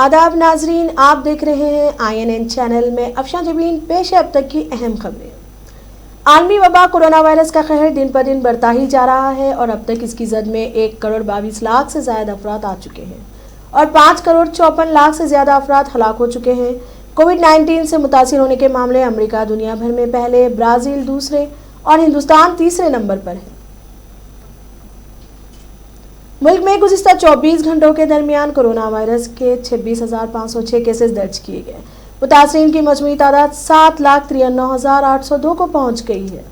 आदाब नाजरीन, आप देख रहे हैं INN चैनल में अफशा जबीन पेश है अब तक की अहम खबरें। आलमी वबा कोरोना वायरस का कहर दिन पर दिन बढ़ता ही जा रहा है और अब तक इसकी जद में 1,22,00,000 से ज्यादा अफराद आ चुके हैं और 5,54,00,000 से ज्यादा अफराद हलाक हो चुके हैं। कोविड-19 से मुतासिर होने के मामले अमेरिका दुनिया भर में पहले, ब्राज़ील दूसरे और हिंदुस्तान तीसरे नंबर पर है। मुल्क में गुज़िश्ता 24 घंटों के दरमियान कोरोना वायरस के 26,506 केसेस दर्ज किए गए। मुतासिरीन की मजमूई तादाद 7,93,802 को पहुंच गई है।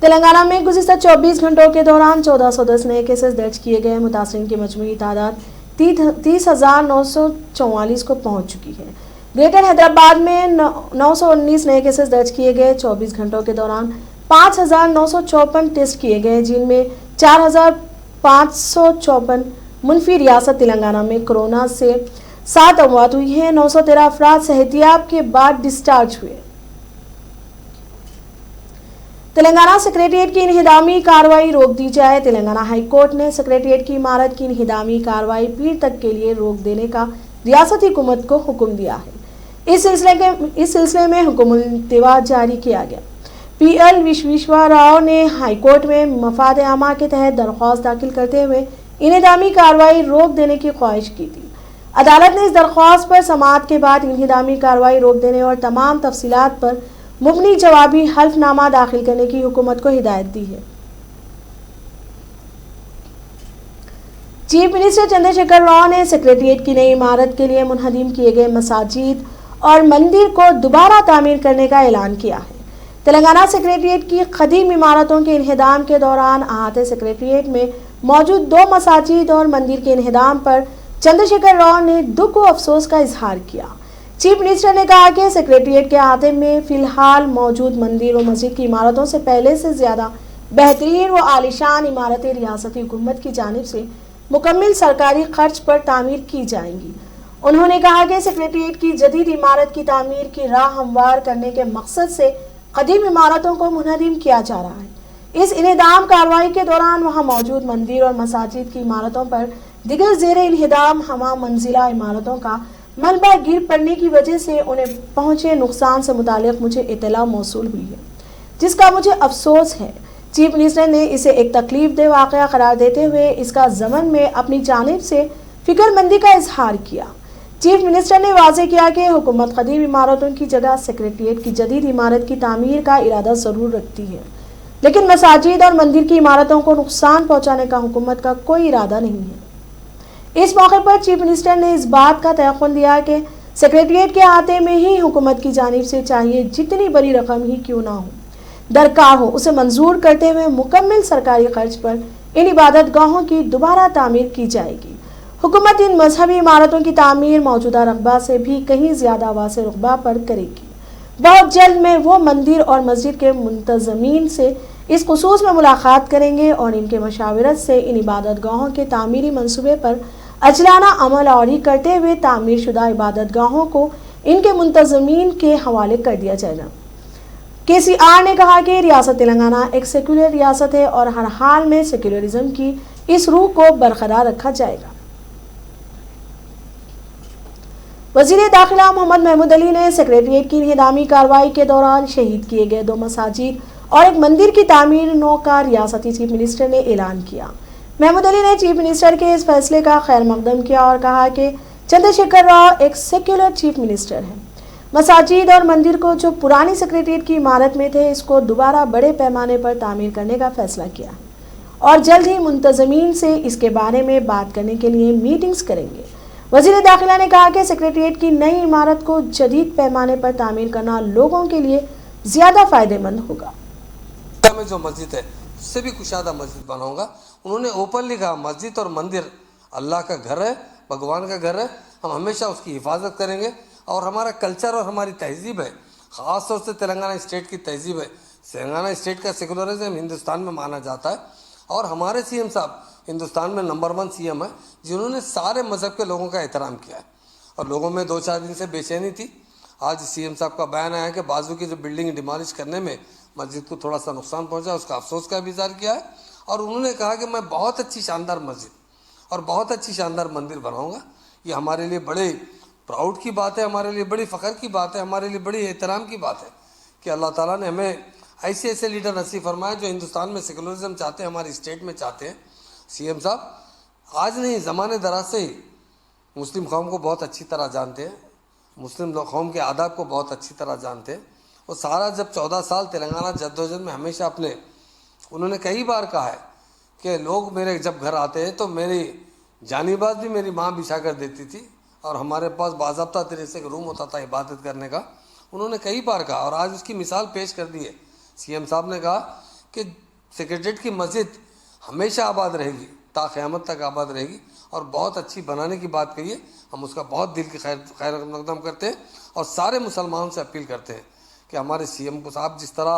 तेलंगाना में गुज़िश्ता 24 घंटों के दौरान 1410 नए केसेस दर्ज किए गए। मुतासिरीन की मजमूई तादाद 30,944 को पहुंच चुकी है। ग्रेटर हैदराबाद में 919 नए केसेस दर्ज किए गए। 24 घंटों के दौरान 5,954 टेस्ट किए गए, जिनमें 4,554 मुनफी। रियासत तेलंगाना में कोरोना से 7 अमवात हुई हैं। 913 अफराद सेहतियाब के बाद डिस्चार्ज हुए। तेलंगाना सेक्रेटेरिएट की इन्हिदामी कार्रवाई रोक दी जाए। तेलंगाना हाई कोर्ट ने सेक्रेटेरिएट की इमारत की इन्हिदामी कार्रवाई पीर तक के लिए रोक देने का रियासती हुकूमत को हुक्म दिया है। इस सिलसिले में हुक्म इल्तिवा जारी किया गया। PL विश्वेश्वराव ने हाईकोर्ट में मफाद आमा के तहत दरख्वास्त दाखिल करते हुए इन्हिदामी कार्रवाई रोक देने की ख्वाहिश की थी। अदालत ने इस दरख्वास्त पर समाअत के बाद इन्हिदामी कार्रवाई रोक देने और तमाम तफसीलात पर मुबनी जवाबी हल्फनामा दाखिल करने की हुकूमत को हिदायत दी है। चीफ मिनिस्टर चंद्रशेखर राव ने सेक्रेटेरिएट की नई इमारत के लिए मुनहदिम किए गए मसाजिद और मंदिर को दोबारा तामीर करने का ऐलान किया है। तेलंगाना सेक्रेटेरिएट की कदीम इमारतों के इन्हिदाम के दौरान अहाते सेक्रेटेरिएट में मौजूद 2 मसाजिद और मंदिर के इन्हिदाम पर चंद्रशेखर राव ने दुख और अफसोस का इजहार किया। चीफ मिनिस्टर ने कहा कि सेक्रेटेरिएट के अहाते में फिलहाल मौजूद मंदिर और मस्जिद की इमारतों से पहले से ज्यादा बेहतरीन व आलिशान इमारतें रियासती हुकूमत की जानिब से मुकम्मल सरकारी खर्च पर तामीर की जाएंगी। उन्होंने कहा कि सेक्रेटेरिएट की जदीद इमारत की तामीर की राह हमवार करने के मकसद से कदीम इमारतों को मुनहदिम किया जा रहा है। इस इन्हिदाम कार्रवाई के दौरान वहां मौजूद मंदिर और मसाजिद की इमारतों पर दिगर ज़ेरे इन्हिदाम हमा मंजिला इमारतों का मलबा गिर पड़ने की वजह से उन्हें पहुंचे नुकसान से मुतालिक मुझे इत्तला मौसूल हुई है, जिसका मुझे अफसोस है। चीफ मिनिस्टर ने इसे एक तकलीफदेह वाक़या करार देते हुए इसका ज़मन में अपनी जानिब से फिक्रमंदी का इजहार किया। चीफ मिनिस्टर ने वाज़ेह किया कि हुकूमत कदीम इमारतों की जगह सेक्रेटेरिएट की जदीद इमारत की तामीर का इरादा ज़रूर रखती है, लेकिन मसाजिद और मंदिर की इमारतों को नुकसान पहुंचाने का हुकूमत का कोई इरादा नहीं है। इस मौके पर चीफ मिनिस्टर ने इस बात का तयक़ुन दिया कि सेक्रेटेरिएट के अहाते में ही हुकूमत की जानिब से चाहे जितनी बड़ी रकम ही क्यों ना हो दरकार हो, उसे मंजूर करते हुए मुकम्मल सरकारी खर्च पर इन इबादत गाहों की दोबारा तामीर की जाएगी। हुकूमत इन मजहबी इमारतों की तामीर मौजूदा रकबा से भी कहीं ज्यादा वासे रकबा पर करेगी। बहुत जल्द में वो मंदिर और मस्जिद के मुंतजमीन से इस खुसूस में मुलाकात करेंगे और इनके मशावरत से इन इबादत गाहों के तामीरी मंसूबे पर अजलाना अमल आरी करते हुए तामीर शुदा इबादत गाहों को इनके मुंतजमीन के हवाले कर दिया जाएगा। KCR ने कहा कि रियासत तेलंगाना एक सेक्युलर रियासत है और हर हाल में सेक्युलरिज्म की इस रूह को बरकरार रखा जाएगा। वज़ीर दाखिला मोहम्मद महमूद अली ने सेक्रेटेरिएट की इन्हिदामी कार्रवाई के दौरान शहीद किए गए 2 मसाजिद और एक मंदिर की तामीर का रियासती चीफ मिनिस्टर ने ऐलान किया। महमूद अली ने चीफ मिनिस्टर के इस फैसले का खैर मकदम किया और कहा कि चंद्रशेखर राव एक सेक्युलर चीफ मिनिस्टर हैं। मसाजिद और मंदिर को जो पुरानी सेक्रेटेरिएट की इमारत में थे, इसको दोबारा बड़े पैमाने पर तामीर करने का फैसला किया है और जल्द ही मुंतजमीन से इसके बारे में बात करने के लिए मीटिंग्स करेंगे। वज़ीर दाखिला ने कहा कि सेक्रेटेरिएट की नई इमारत को जदीद पैमाने पर तामीर करना लोगों के लिए ज्यादा फायदेमंद होगा। में जो मस्जिद है उससे भी कुशादा मस्जिद बनाऊंगा। उन्होंने ओपनली कहा मस्जिद और मंदिर अल्लाह का घर है, भगवान का घर है, हम हमेशा उसकी हिफाजत करेंगे और हमारा कल्चर और हमारी तहजीब है, ख़ास तौर से तेलंगाना स्टेट की तहजीब है। तेलंगाना स्टेट का सेकुलरिज्म हिंदुस्तान में माना जाता है और हमारे CM साहब हिंदुस्तान में नंबर 1 CM है जिन्होंने सारे मज़हब के लोगों का एहतराम किया है और लोगों में 2-4 दिन से बेचैनी थी। आज CM साहब का बयान आया कि बाजू की जो बिल्डिंग डिमोलिश करने में मस्जिद को थोड़ा सा नुकसान पहुंचा, उसका अफसोस का भी इज़हार किया है और उन्होंने कहा कि मैं बहुत अच्छी शानदार मस्जिद और बहुत अच्छी शानदार मंदिर बनाऊंगा। ये हमारे लिए बड़े प्राउड की बात है, हमारे लिए बड़ी फ़ख्र की बात है, हमारे लिए बड़ी एहतराम की बात है कि अल्लाह ताला ने हमें ऐसे ऐसे लीडर नसीब फरमाए जो हिंदुस्तान में सेकुलरिज्म चाहते हैं, हमारी स्टेट में चाहते हैं। सीएम साहब आज नहीं, ज़माने दराज से ही मुस्लिम कौम को बहुत अच्छी तरह जानते हैं, मुस्लिम कौम के आदाब को बहुत अच्छी तरह जानते हैं। और सारा जब 14 साल तेलंगाना जद्दोजहद में हमेशा अपने, उन्होंने कई बार कहा है कि लोग मेरे जब घर आते हैं तो मेरी जानीबाज भी मेरी माँ बिछा कर देती थी और हमारे पास बाज़ाब्ता तरीके से एक रूम होता था इबादत करने का। उन्होंने कई बार कहा और आज उसकी मिसाल पेश कर दी है। सीएम साहब ने कहा कि सेक्रेटरीट की मस्जिद हमेशा आबाद रहेगी, ता क़यामत तक आबाद रहेगी और बहुत अच्छी बनाने की बात कही है। हम उसका बहुत दिल की खैर मकदम करते हैं और सारे मुसलमानों से अपील करते हैं कि हमारे सीएम को साहब जिस तरह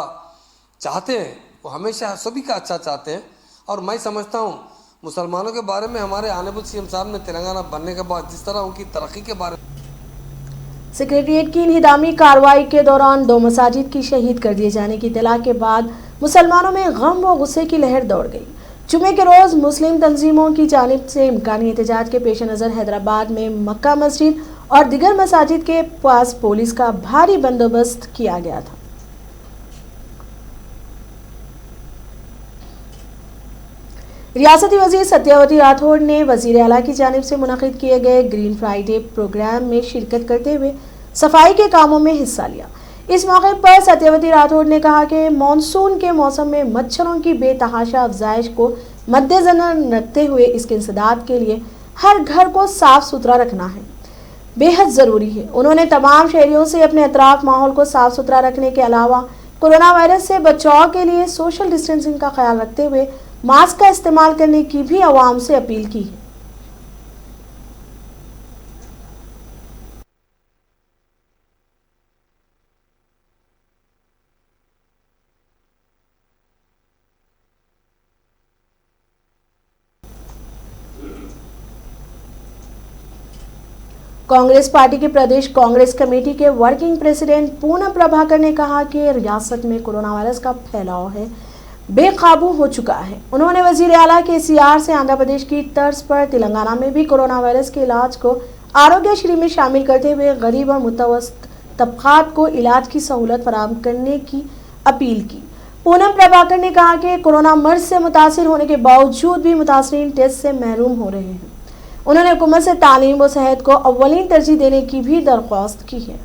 चाहते हैं वो हमेशा सभी का अच्छा चाहते हैं। और मैं समझता हूँ मुसलमानों के बारे में हमारे आनेबुल सीएम साहब ने तेलंगाना बनने के बाद जिस तरह उनकी तरक्की के बारे में, सेक्रेटेरिएट की इंहिदामी कार्रवाई के दौरान 2 मसाजिद की शहीद कर दिए जाने की इत्तला के बाद मुसलमानों में गम व गुस्से की लहर दौड़ गई। जुमे के रोज मुस्लिम तंजीमों की जानिब से इम्कानी एहतजाज के पेश नज़र हैदराबाद में मक्का मस्जिद और दिगर मसाजिद के पास पुलिस का भारी बंदोबस्त किया गया था। रियासती वजीर सत्यावती राठौड़ ने वजीर आला की जानिब से मुनक़िद किए गए ग्रीन फ्राइडे प्रोग्राम में शिरकत करते हुए सफाई के कामों में हिस्सा लिया। इस मौके पर सत्यावती राठौड़ ने कहा कि मानसून के मौसम में मच्छरों की बेतहाशा अफजाइश को मद्देनजर रखते हुए इसके इंसदाद के लिए हर घर को साफ सुथरा रखना है बेहद ज़रूरी है। उन्होंने तमाम शहरियों से अपने अतराफ माहौल को साफ सुथरा रखने के अलावा कोरोना वायरस से बचाव के लिए सोशल डिस्टेंसिंग का ख्याल रखते हुए मास्क का इस्तेमाल करने की भी आवाम से अपील की है। कांग्रेस पार्टी के प्रदेश कांग्रेस कमेटी के वर्किंग प्रेसिडेंट पूनम प्रभाकर ने कहा कि रियासत में कोरोना वायरस का फैलाव है बेकाबू हो चुका है। उन्होंने वजीर आला KCR से आंध्र प्रदेश की तर्ज पर तेलंगाना में भी कोरोना वायरस के इलाज को आरोग्यश्री में शामिल करते हुए गरीब और मुतवस्सित तबकात को इलाज की सहूलत फराहम करने की अपील की। पूनम प्रभाकर ने कहा कि कोरोना मर्ज से मुतासिर होने के बावजूद भी मुतासरीन टेस्ट से महरूम हो रहे हैं। उन्होंने हुकूमत से तालीम व सेहत को अव्वलीन तरजीह देने की भी दरख्वास्त की है।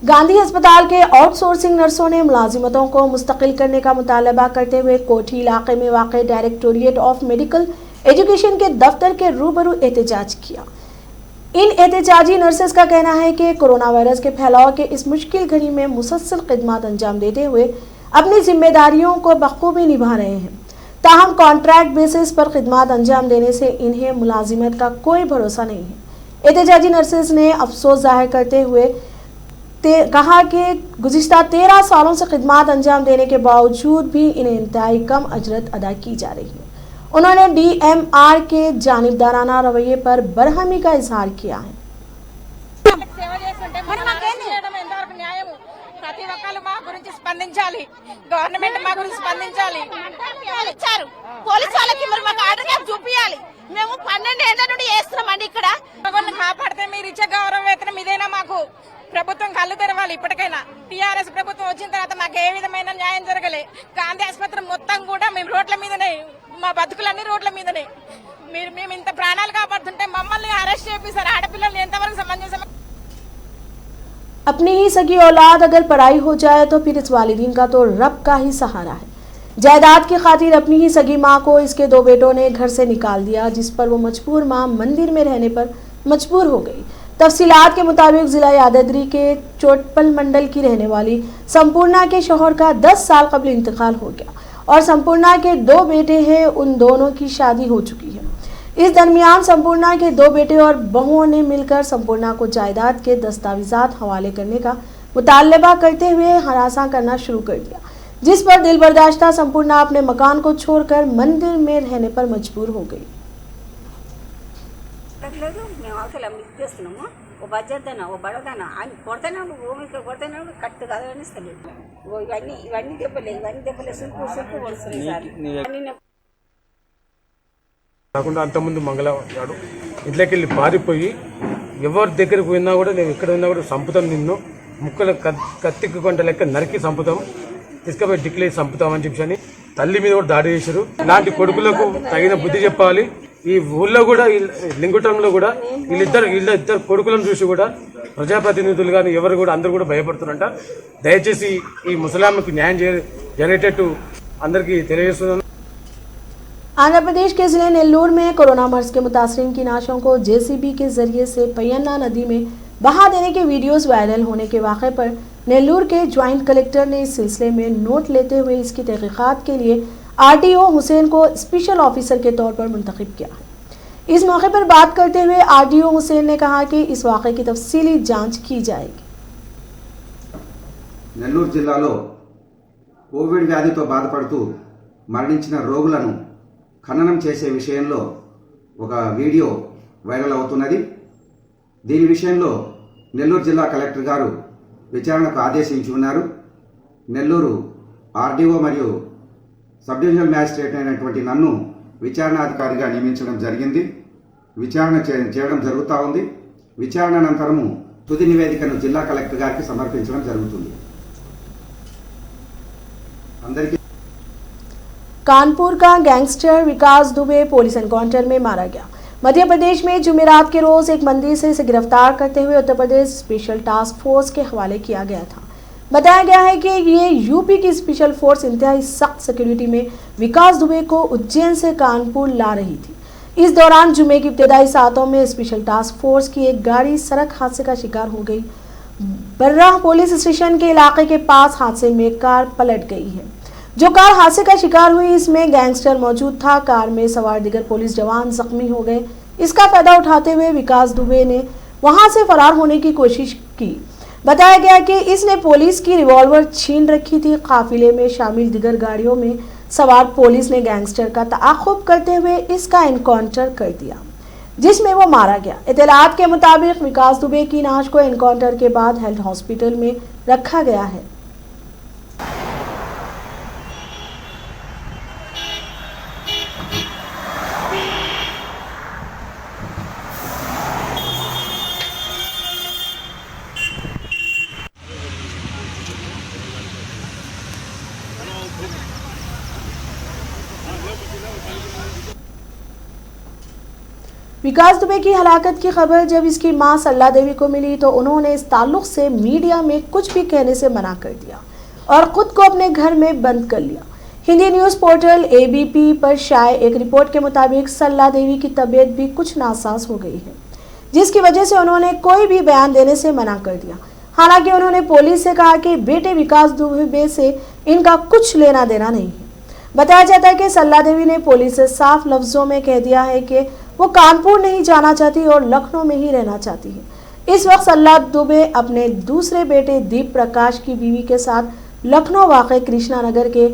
गांधी अस्पताल के आउटसोर्सिंग नर्सों ने मुलाजिमतों को मुस्तकिल करने का मुतालबा करते हुए कोठी इलाके में वाक़ डायरेक्टोरेट ऑफ मेडिकल एजुकेशन के दफ्तर के रूबरू एहतजाज किया। इन एहतजाजी नर्सेस का कहना है कि कोरोना वायरस के फैलाव के इस मुश्किल घड़ी में मुसलसल खिदमत अंजाम देते हुए अपनी जिम्मेदारियों को बखूबी निभा रहे हैं। ताहम कॉन्ट्रैक्ट बेसिस पर खिदमत अंजाम देने से इन्हें मुलाजिमत का कोई भरोसा नहीं है। एहतजाजी नर्सेस ने अफसोस जाहिर करते हुए कहा कि गुज़िश्ता 13 सालों से खिदमत अंजाम देने के बावजूद भी इन्हें इंतहाई कम अजरत अदा की जा रही है। उन्होंने DMR के जानिबदाराना रवैये पर बरहमी का इजहार किया है। ప్రతి ఒక్కరు మా గురించి స్పందించాలి, గవర్నమెంట్ మా గురించి స్పందించాలి. ఇచ్చారు పోలీసు వాళ్ళకి మరి మాకు ఆర్డర్ క్యాప్ చూపియాలి. మేము 12 ఏళ్ల నుండి చేస్తున్నామండి ఇక్కడ. ఎవరిని కాపాడితే మీరు ఇచ్చే గౌరవ వేతనం ఇదేనా? మాకు ప్రభుత్వం కళ్ళు తెరవాలి ఇప్పటికైనా. టీఆర్ఎస్ ప్రభుత్వం వచ్చిన తర్వాత మాకు ఏ విధమైన న్యాయం జరగలే. గాంధీ ఆసుపత్రి మొత్తం కూడా మేము రోడ్ల మీదనే, మా బతుకులన్నీ రోడ్ల మీదనే. మేము ఇంత ప్రాణాలు కాపాడుతుంటే మమ్మల్ని అరెస్ట్ చేపిస్తారు. ఆడపిల్లల్ని ఎంతవరకు సమంజసం? अपनी ही सगी औलाद अगर पराई हो जाए तो फिर इस वालिदीन का तो रब का ही सहारा है। जायदाद की खातिर अपनी ही सगी माँ को इसके 2 बेटों ने घर से निकाल दिया, जिस पर वो मजबूर माँ मंदिर में रहने पर मजबूर हो गई। तफसीलात के मुताबिक जिला यादगिरी के चोटपल मंडल की रहने वाली संपूर्णा के शौहर का 10 साल कबल इंतकाल हो गया और संपूर्णा के 2 बेटे हैं, उन दोनों की शादी हो चुकी है। इस दरमियान संपूर्णा के 2 बेटे और बहुओं ने मिलकर संपूर्णा को जायदाद के दस्तावेजात हवाले करने का मुतालबा करते हुए हरासा करना शुरू कर दिया, जिस पर दिल बर्दाश्ता संपूर्णा अपने मकान को छोड़कर मंदिर में रहने पर मजबूर हो गई। ఓ బడ్జెట్ ఓ బడదానా ఆయన కొడతానే భూమికి కొడతానే కట్టు కాదు ఇవన్నీ దెబ్బలే సురుకు వస్తున్నాయి సార్ అన్ని కాకుండా అంతకుముందు మంగళవాడు ఇంట్లోకి వెళ్ళి పారిపోయి ఎవరి దగ్గరికి పోయినా కూడా నేను ఎక్కడ ఉన్నా కూడా చంపుతాం, నిన్ను ముక్కలు కత్తికి కొంట లెక్క నరికి చంపుతాం, తీసుకుపోయి డిక్లేసి చంపుతామని చెప్పని తల్లి మీద కూడా దాడి చేశారు. ఇలాంటి కొడుకులకు తగిన బుద్ధి చెప్పాలి. ఈ ఊళ్ళో కూడా లింగుటంలో కూడా వీళ్ళిద్దరు కొడుకులను చూసి కూడా ప్రజాప్రతినిధులు కానీ ఎవరు కూడా అందరూ కూడా భయపడుతున్నారంట. దయచేసి ఈ ముసలాంకు న్యాయం జరిగేటట్టు అందరికీ తెలియజేస్తున్నాను. आंध्र प्रदेश के जिले नेल्लूर में कोरोना मर्ज के मुतासरीन की नाशों को जेसीबी के जरिए से पयन्ना नदी में बहा देने के वीडियोस वायरल होने के वाक़े पर नेल्लूर के ज्वाइंट कलेक्टर ने इस सिलसिले में नोट लेते हुए इसकी तहकीकात के लिए आरटीओ हुसैन को स्पेशल ऑफिसर के तौर पर मुंतखब किया है। इस मौके पर बात करते हुए आरटीओ हुसैन ने कहा कि इस वाक़े की तफसीली जाँच की जाएगी। నెల్లూరు జిల్లాలో కోవిడ్ వ్యాధితో బాధపడుతూ మరణించిన రోగులను ఖననం చేసే విషయంలో ఒక వీడియో వైరల్ అవుతున్నది. దీని విషయంలో నెల్లూరు జిల్లా కలెక్టర్ గారు విచారణకు ఆదేశించి ఉన్నారు. నెల్లూరు ఆర్డీఓ మరియు సబ్ డివిజనల్ మ్యాజిస్ట్రేట్ అయినటువంటి నన్ను విచారణాధికారిగా నియమించడం జరిగింది. విచారణ చేయడం జరుగుతూ ఉంది. విచారణ అనంతరము తుది నివేదికను జిల్లా కలెక్టర్ గారికి సమర్పించడం జరుగుతుంది. అందరికీ कानपुर का गैंगस्टर विकास दुबे पुलिस एनकाउंटर में मारा गया। मध्य प्रदेश में जुमेरात के रोज एक मंदिर से इसे गिरफ्तार करते हुए Uttar Pradesh special task force के हवाले किया गया था। बताया गया है कि ये यूपी की स्पेशल फोर्स इंतहाई सख्त सिक्योरिटी में विकास दुबे को उज्जैन से कानपुर ला रही थी। इस दौरान जुमे की इब्तदाई सातों में स्पेशल टास्क फोर्स की एक गाड़ी सड़क हादसे का शिकार हो गई। बर्राह पुलिस स्टेशन के इलाके के पास हादसे में कार पलट गई है। जो कार हादसे का शिकार हुई इसमें गैंगस्टर मौजूद था। कार में सवार दीगर पुलिस जवान जख्मी हो गए। इसका फायदा उठाते हुए विकास दुबे ने वहां से फरार होने की कोशिश की। बताया गया कि इसने पुलिस की रिवॉल्वर छीन रखी थी। काफिले में शामिल दीगर गाड़ियों में सवार पुलिस ने गैंगस्टर का ताक़ुब करते हुए इसका एनकाउंटर कर दिया, जिसमें वो मारा गया। इत्तलात के मुताबिक विकास दुबे की नाश को एनकाउंटर के बाद हेल्थ हॉस्पिटल में रखा गया है। विकास दुबे की हलाकत की खबर जब इसकी मां सल्ला देवी को मिली तो उन्होंने इस ताल्लुक से मीडिया में कुछ भी कहने से मना कर दिया और खुद को अपने घर में बंद कर लिया। हिंदी न्यूज़ पोर्टल एबीपी पर शाये एक रिपोर्ट के मुताबिक सल्ला देवी की तबीयत भी कुछ नासाज हो गई है, जिसकी वजह से उन्होंने कोई भी बयान देने से मना कर दिया। हालांकि उन्होंने पुलिस से कहा कि बेटे विकास दुबे से इनका कुछ लेना देना नहीं है। बताया जाता है कि सल्ला देवी ने पुलिस से साफ लफ्जों में कह दिया है कि वो कानपुर नहीं जाना चाहती और लखनऊ में ही रहना चाहती है। इस वक्त सल्ला दुबे अपने दूसरे बेटे दीप प्रकाश की बीवी के साथ लखनऊ वाक़े कृष्णा नगर के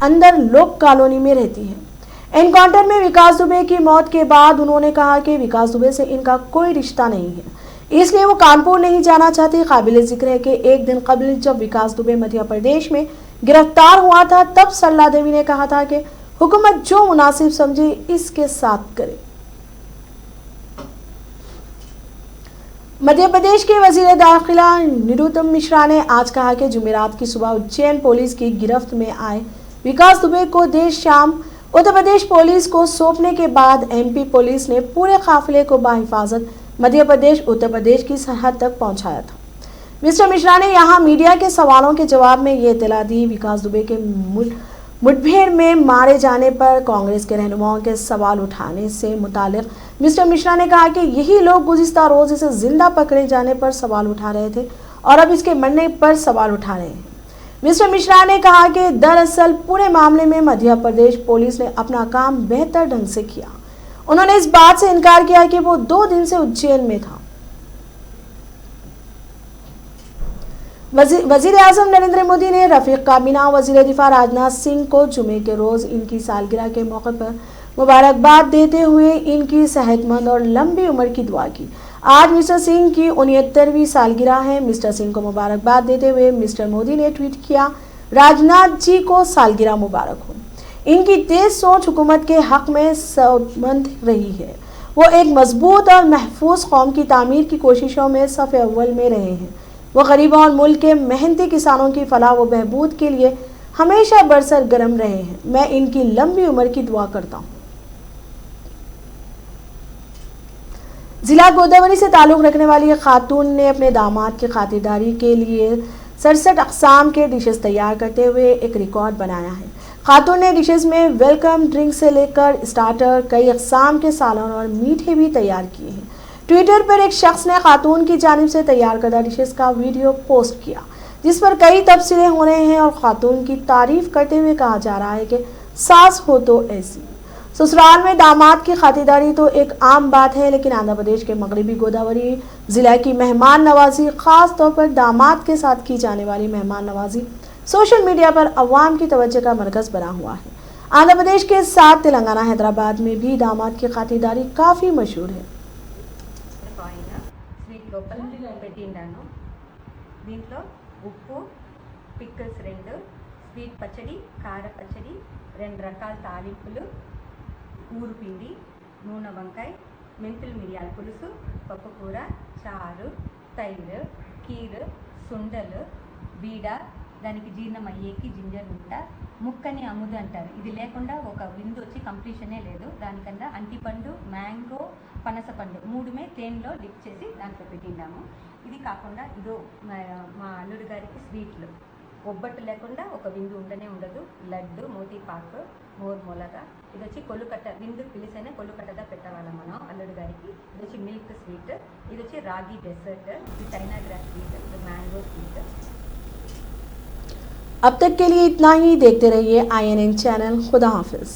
अंदर लोक कॉलोनी में रहती है। एनकाउंटर में विकास दुबे की मौत के बाद उन्होंने कहा कि विकास दुबे से इनका कोई रिश्ता नहीं है, इसलिए वो कानपुर नहीं जाना चाहती। काबिल जिक्र है कि एक दिन कबल जब विकास दुबे मध्य प्रदेश में गिरफ्तार हुआ था तब सल्ला देवी ने कहा था कि हुकूमत जो मुनासिब समझे इसके साथ करे। मध्य प्रदेश के वजीर दाखिला निरुतम मिश्रा ने आज कहा कि जुमेरात की सुबह उज्जैन पुलिस की गिरफ्त में आए विकास दुबे को देर शाम उत्तर प्रदेश पुलिस को सौंपने के बाद एमपी पुलिस ने पूरे काफिले को बाहिफाजत मध्य प्रदेश उत्तर प्रदेश की सरहद तक पहुंचाया था। मिस्टर मिश्रा ने यहां मीडिया के सवालों के जवाब में ये इत्तला दी। विकास दुबे के मुठभेड़ में मारे जाने पर कांग्रेस के रहनुमाओं के सवाल उठाने से मुतालिक मिस्टर मिश्रा ने कहा कि यही लोग गुज़िश्ता रोज इसे जिंदा पकड़े जाने पर सवाल उठा रहे थे और अब इसके मरने पर सवाल उठा रहे हैं। मिस्टर मिश्रा ने कहा कि दरअसल पूरे मामले में मध्य प्रदेश पुलिस ने अपना काम बेहतर ढंग से किया। उन्होंने इस बात से इनकार किया कि वो 2 दिन से उज्जैन में था। वजीर आजम नरेंद्र मोदी ने रफीक काबीना वजीर दिफा राजनाथ सिंह को जुमे के रोज इनकी सालगिरह के मौके पर मुबारकबाद देते हुए इनकी सेहतमंद और लंबी उम्र की दुआ की। आज मिस्टर सिंह की 69वीं सालगिरह है। मिस्टर सिंह को मुबारकबाद देते हुए मिस्टर मोदी ने ट्वीट किया, राजनाथ जी को सालगिरह मुबारक हो। इनकी तेज सोच हुकूमत के हक में सौदमंद रही है। वो एक मजबूत और महफूज कौम की तामीर की कोशिशों में सफ़े अव्वल में रहे हैं। वो गरीबों और मुल्क के मेहनती किसानों की फलाह व बहबूद के लिए हमेशा बरसर गर्म रहे हैं। मैं इनकी लंबी उम्र की दुआ करता हूँ। जिला गोदावरी से ताल्लुक़ रखने वाली एक खातून ने अपने दामाद की खातिरदारी के लिए 67 अक़साम के डिशेस तैयार करते हुए एक रिकॉर्ड बनाया है। खातून ने डिशेस में वेलकम ड्रिंक से लेकर स्टार्टर, कई अक़साम के सालन और मीठे भी तैयार किए हैं। ट्विटर पर एक शख्स ने खातून की जानिब से तैयार करदा डिशेस का वीडियो पोस्ट किया, जिस पर कई तबसरे हो रहे हैं और खातून की तारीफ करते हुए कहा जा रहा है कि सास हो तो ऐसी। ससुराल में दामाद की खातिरदारी तो एक आम बात है, लेकिन आंध्र प्रदेश के मगरबी गोदावरी ज़िला की मेहमान नवाजी, ख़ास तौर पर दामाद के साथ की जाने वाली मेहमान नवाजी सोशल मीडिया पर अवाम की तवज्जो का मरकज़ बना हुआ है। आंध्र प्रदेश के साथ तेलंगाना, हैदराबाद में भी दामाद की खातिरदारी काफ़ी मशहूर है। దీంట్లో ఉప్పు, పిక్కల్స్ 2, స్వీట్ పచ్చడి, కార పచ్చడి, 2 రకాల తాలింపులు, ఊరుపిండి, నూనె వంకాయ, మెంతులు మిరియాల పులుసు, పప్పుకూర, చారు, తైరు, కీరు, సుండలు, బీడ, దానికి జీర్ణం అయ్యేకి జింజర్ ముట్ట, ముక్కని అముదు అంటారు. ఇది లేకుండా ఒక విందు వచ్చి కంప్లీషనే లేదు. దానికన్నా అంటిపండు, మ్యాంగో, పనసపండు 3మే తేనెలో డిప్ చేసి దాంట్లో పెట్టినాము. ఇది కాకుండా ఇదో మా అల్లుడు గారికి స్వీట్లు, ఒబ్బట్టు లేకుండా ఒక విందు ఉండనే ఉండదు. లడ్డు, మోతీపాకు, మోర్ మొలగా, ఇది వచ్చి కొల్లుకట్ట, విందు పిలిసైనా కొల్లుకట్టగా పెట్టవాళ్ళం మనం అల్లుడు గారికి. ఇది వచ్చి మిల్క్ స్వీట్, ఇది వచ్చి రాగి డెసర్ట్, ఇది చైనా గ్రాస్ స్వీట్, ఇది మ్యాంగో స్వీట్. अब तक के लिए इतना ही। देखते रहिए INN चैनल। खुदा हाफिज।